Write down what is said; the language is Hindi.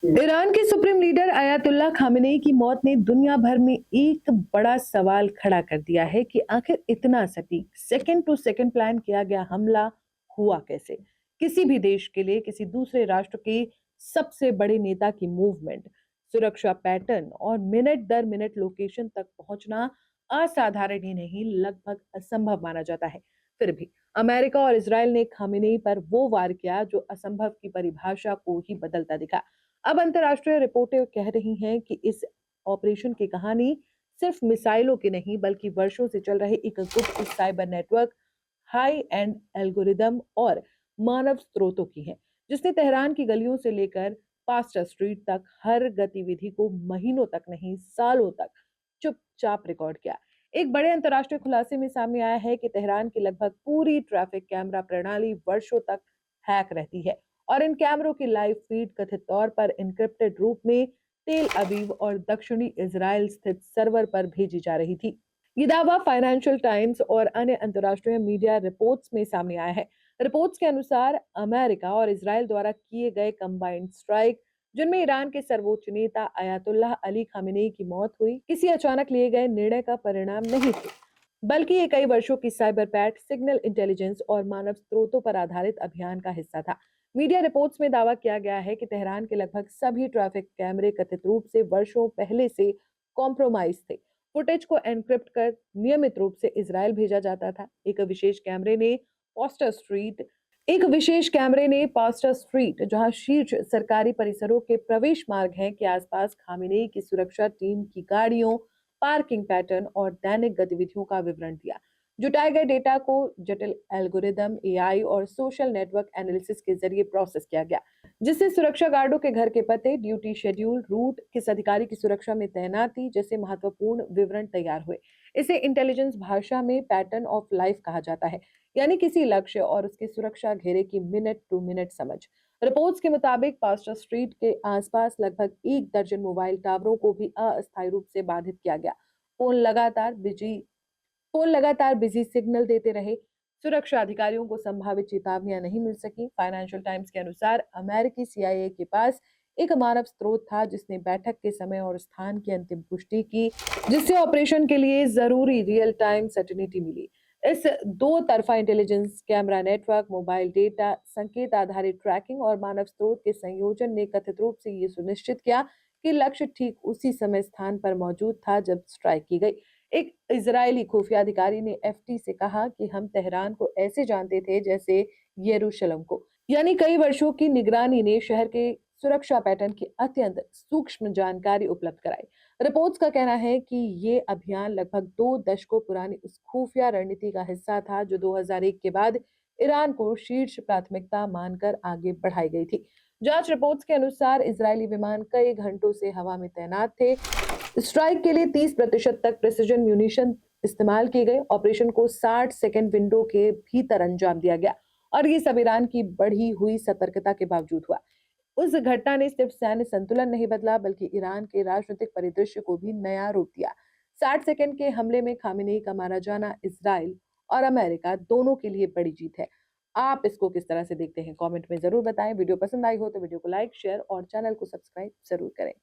ईरान के सुप्रीम लीडर अयातुल्लाह खामेनेई की मौत ने दुनिया भर में एक बड़ा सवाल खड़ा कर दिया है कि आखिर इतना सटीक सेकंड टू सेकंड प्लान किया गया हमला हुआ कैसे। किसी भी देश के लिए किसी दूसरे राष्ट्र के सबसे बड़े नेता की मूवमेंट, सुरक्षा पैटर्न और मिनट दर मिनट लोकेशन तक पहुंचना असाधारण ही नहीं, लगभग असंभव माना जाता है। फिर भी अमेरिका और इसराइल ने खामेनेई पर वो वार किया जो असंभव की परिभाषा को ही बदलता दिखा। अब अंतर्राष्ट्रीय रिपोर्टें कह रही हैं कि इस ऑपरेशन की कहानी सिर्फ मिसाइलों की नहीं बल्कि वर्षों से चल रहे एक गुप्त cyber network, high and algorithm और मानव स्रोतों की है, जिसने तेहरान की गलियों से लेकर पास्टर स्ट्रीट तक हर गतिविधि को महीनों तक नहीं सालों तक चुपचाप रिकॉर्ड किया। एक बड़े अंतर्राष्ट्रीय खुलासे में सामने आया है कि तेहरान की लगभग पूरी ट्रैफिक कैमरा प्रणाली वर्षों तक हैक रहती है और इन कैमरों की लाइव फीड कथित तौर पर इनक्रिप्टेड रूप में तेल अवीव और दक्षिणी इजराइल स्थित सर्वर पर भेजी जा रही थी। ये दावा फाइनेंशियल टाइम्स और अन्य अंतर्राष्ट्रीय मीडिया रिपोर्ट्स में सामने आया है। रिपोर्ट्स के अनुसार अमेरिका और इसराइल द्वारा किए गए कंबाइंड स्ट्राइक, जिनमें ईरान के सर्वोच्च नेता अयातुल्लाह अली खामेनेई की मौत हुई, किसी अचानक लिए गए निर्णय का परिणाम नहीं थे, बल्कि ये कई वर्षों की साइबर पैट, सिग्नल इंटेलिजेंस और मानव स्रोतों पर आधारित अभियान का हिस्सा था। मीडिया रिपोर्ट्स में दावा किया गया है कि तेहरान के लगभग सभी ट्रैफिक कैमरे कथित रूप से वर्षों पहले से कॉम्प्रोमाइज थे। फुटेज को एनक्रिप्ट कर नियमित रूप से इसराइल भेजा जाता था। एक विशेष कैमरे ने पास्टर स्ट्रीट, जहां शीर्ष सरकारी परिसरों के प्रवेश मार्ग हैं, के आसपास खामेनेई की सुरक्षा टीम की गाड़ियों, पार्किंग पैटर्न और दैनिक गतिविधियों का विवरण दिया। जुटाए गए डेटा को जटिल एल्गोरिदम, एआई और सोशल नेटवर्क एनालिसिस के जरिए प्रोसेस किया गया, जिससे सुरक्षा गार्डों के घर के पते, ड्यूटी शेड्यूल, रूट, किस अधिकारी की सुरक्षा में तैनाती जैसे महत्वपूर्ण विवरण तैयार हुए। इसे इंटेलिजेंस भाषा में पैटर्न ऑफ लाइफ कहा जाता है, यानी किसी लक्ष्य और उसकी सुरक्षा घेरे की मिनट टू मिनट समझ। रिपोर्ट्स के मुताबिक पास्टर स्ट्रीट के आसपास लगभग एक दर्जन मोबाइल टावरों को भी अस्थायी रूप से बाधित किया गया। फोन लगातार बिजी फोन लगातार बिजी सिग्नल देते रहे। सुरक्षा अधिकारियों को संभावित चेतावनियां नहीं मिल सकी। फाइनेंशियल टाइम्स के अनुसार अमेरिकी सीआईए के पास एक मानव स्रोत था जिसने बैठक के समय और स्थान की अंतिम पुष्टि की, जिससे ऑपरेशन के लिए जरूरी रियल टाइम सर्टिनिटी मिली। इस दो तरफा intelligence, camera network, mobile data, संकेत आधारित ट्रैकिंग और मानव स्रोत के संयोजन ने कथित रूप से ये सुनिश्चित किया कि लक्ष्य ठीक उसी समय स्थान पर मौजूद था जब स्ट्राइक की गई। एक इजरायली खुफिया अधिकारी ने एफटी से कहा कि हम तेहरान को ऐसे जानते थे जैसे यरूशलेम को, यानी कई वर्षों की निगरानी ने शहर के सुरक्षा पैटर्न की अत्यंत सूक्ष्म जानकारी उपलब्ध कराई। रिपोर्ट्स का कहना है कि ये अभियान लगभग 2 दशकों पुरानी उस खुफिया रणनीति का हिस्सा था जो 2001 के बाद ईरान को शीर्ष प्राथमिकता मानकर आगे बढ़ाई गई थी। जांच रिपोर्ट्स के अनुसार इजरायली विमान कई घंटों से हवा में तैनात थे। स्ट्राइक के लिए 30% तक प्रिसिजन म्यूनिशन इस्तेमाल की गई। ऑपरेशन को 60 सेकेंड विंडो के भीतर अंजाम दिया गया और ये सब ईरान की बढ़ी हुई सतर्कता के बावजूद हुआ। उस घटना ने सिर्फ सैन्य संतुलन नहीं बदला बल्कि ईरान के राजनीतिक परिदृश्य को भी नया रूप दिया। 60 सेकंड के हमले में खामेनेई का मारा जाना इसराइल और अमेरिका दोनों के लिए बड़ी जीत है। आप इसको किस तरह से देखते हैं, कमेंट में जरूर बताएं। वीडियो पसंद आई हो तो वीडियो को लाइक, शेयर और चैनल को सब्सक्राइब जरूर करें।